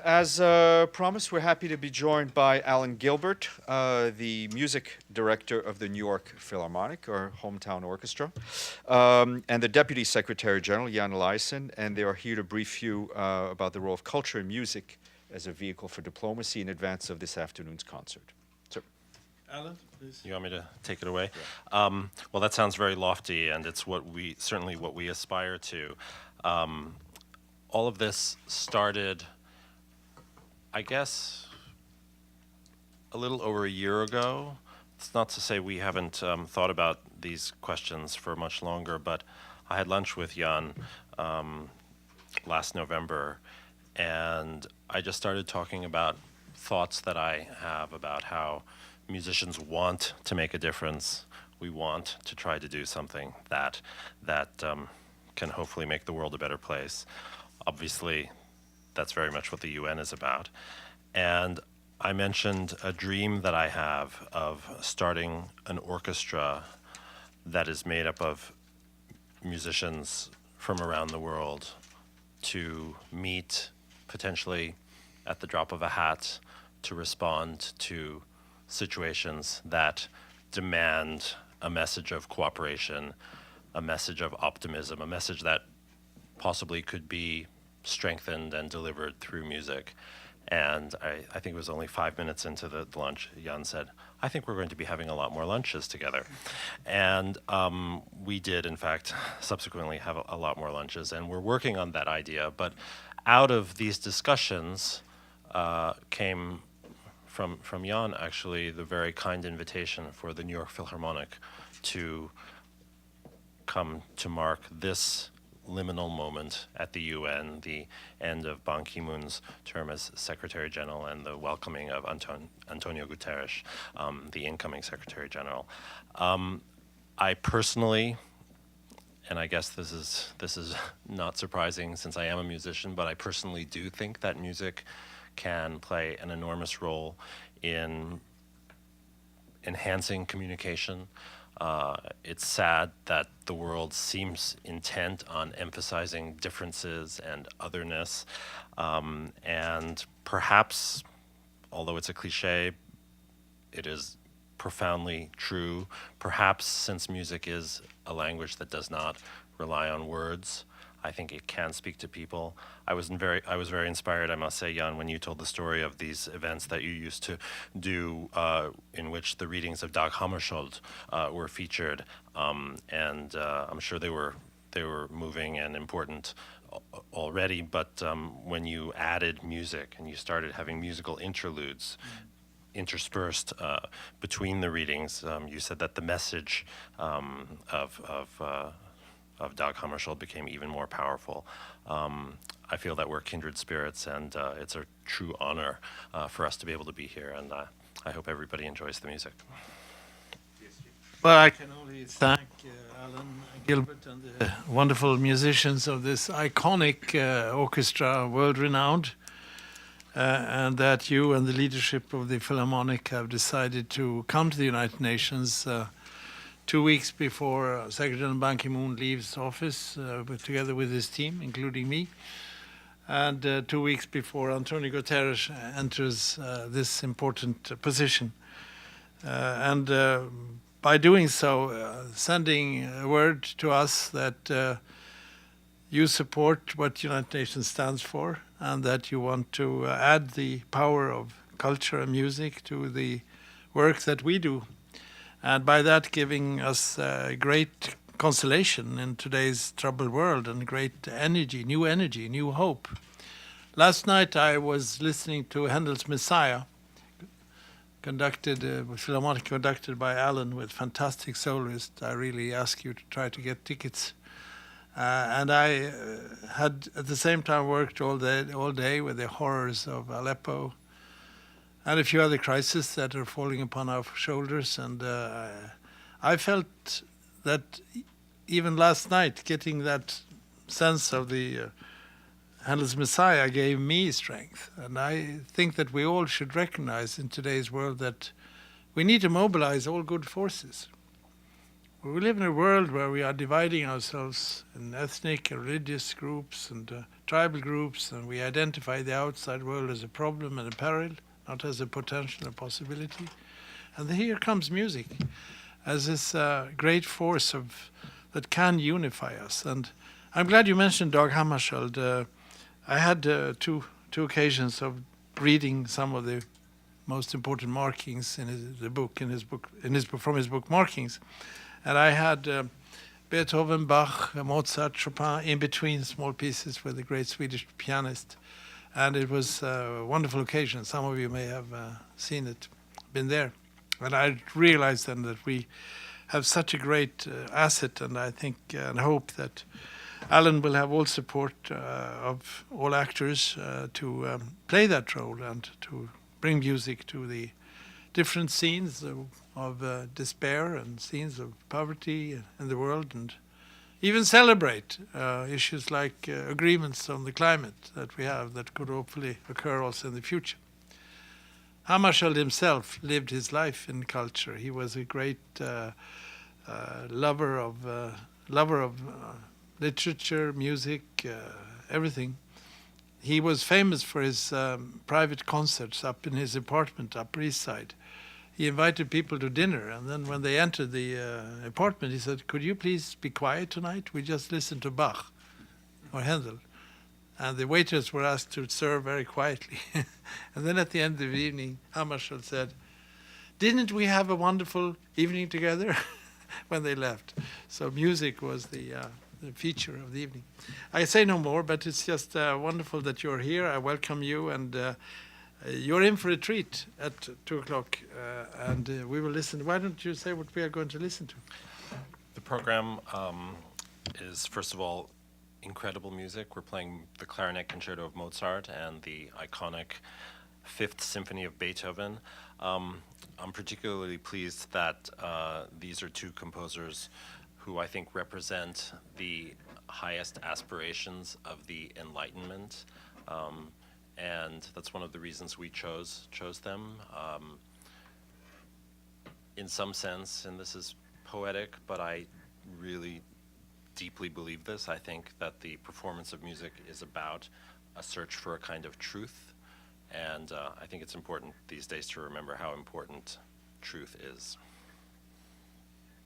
as promised, we're happy to be joined by Alan Gilbert, the music director of the New York Philharmonic, or hometown orchestra, and the Deputy Secretary General, Jan Eliasson, and they are here to brief you about the role of culture and music as a vehicle for diplomacy in advance of this afternoon's concert. Sir. Alan, please. You want me to take it away? Yeah. Well, that sounds very lofty, and it's certainly what we aspire to. All of this started, I guess, a little over a year ago. It's not to say we haven't thought about these questions for much longer, but I had lunch with Jan last November, and I just started talking about thoughts that I have about how musicians want to make a difference. We want to try to do something that can hopefully make the world a better place. Obviously, that's very much what the UN is about. And I mentioned a dream that I have of starting an orchestra that is made up of musicians from around the world to meet potentially at the drop of a hat to respond to situations that demand a message of cooperation, a message of optimism, a message that possibly could be strengthened and delivered through music. And I think it was only 5 minutes into the lunch, Jan said, I think we're going to be having a lot more lunches together. And we did, in fact, subsequently have a lot more lunches, and we're working on that idea. But out of these discussions came from Jan, actually, the very kind invitation for the New York Philharmonic to come to mark this liminal moment at the UN, the end of Ban Ki-moon's term as Secretary General and the welcoming of Antonio Guterres, the incoming Secretary General. I personally, and I guess this is not surprising since I am a musician, but I personally do think that music can play an enormous role in enhancing communication. It's sad that the world seems intent on emphasizing differences and otherness, and perhaps, although it's a cliche, it is profoundly true. Perhaps since music is a language that does not rely on words, I think it can speak to people. I was very inspired, I must say, Jan, when you told the story of these events that you used to do in which the readings of Dag Hammarskjöld were featured, and I'm sure they were moving and important already, but when you added music and you started having musical interludes interspersed between the readings, you said that the message of Dag Hammarskjöld became even more powerful. I feel that we're kindred spirits, and it's a true honor for us to be able to be here, and I hope everybody enjoys the music. Well, I can only thank Alan Gilbert and the wonderful musicians of this iconic orchestra, world-renowned, and that you and the leadership of the Philharmonic have decided to come to the United Nations 2 weeks before Secretary General Ban Ki-moon leaves office, together with his team, including me, and 2 weeks before Antonio Guterres enters this important position. And by doing so, sending a word to us that you support what United Nations stands for, and that you want to add the power of culture and music to the work that we do. And by that giving us great consolation in today's troubled world, and great energy, new hope. Last night I was listening to Handel's Messiah, Philharmonic conducted by Alan with fantastic soloist. I really ask you to try to get tickets. And I had at the same time worked all day with the horrors of Aleppo and a few other crises that are falling upon our shoulders. And I felt that even last night, getting that sense of the Handel's Messiah gave me strength. And I think that we all should recognize in today's world that we need to mobilize all good forces. We live in a world where we are dividing ourselves in ethnic and religious groups and tribal groups, and we identify the outside world as a problem and a peril, not as a potential or possibility. And here comes music as this great force that can unify us. And I'm glad you mentioned Dag Hammarskjöld. I had two occasions of reading some of the most important markings in from his book Markings, and I had Beethoven, Bach, Mozart, Chopin in between small pieces with a great Swedish pianist, and it was a wonderful occasion. Some of you may have seen it, been there, and I realized then that we have such a great asset, and I think and hope that Alan will have all support of all actors to play that role and to bring music to the different scenes of despair and scenes of poverty in the world, and even celebrate issues like agreements on the climate that we have that could hopefully occur also in the future. Hammarskjöld himself lived his life in culture. He was a great lover of literature, music, everything. He was famous for his private concerts up in his apartment, Upper East Side. He invited people to dinner, and then when they entered the apartment, he said, "Could you please be quiet tonight? We just listened to Bach or Handel." And the waiters were asked to serve very quietly. And then at the end of the evening, Hammarskjöld said, "Didn't we have a wonderful evening together?" when they left. So music was the feature of the evening. I say no more, but it's just wonderful that you're here. I welcome you, and you're in for a treat at 2 o'clock, and we will listen. Why don't you say what we are going to listen to? The program is, first of all, incredible music. We're playing the Clarinet Concerto of Mozart and the iconic Fifth Symphony of Beethoven. I'm particularly pleased that these are two composers who I think represent the highest aspirations of the Enlightenment, and that's one of the reasons we chose them. In some sense, and this is poetic, but I really deeply believe this, I think that the performance of music is about a search for a kind of truth, and I think it's important these days to remember how important truth is.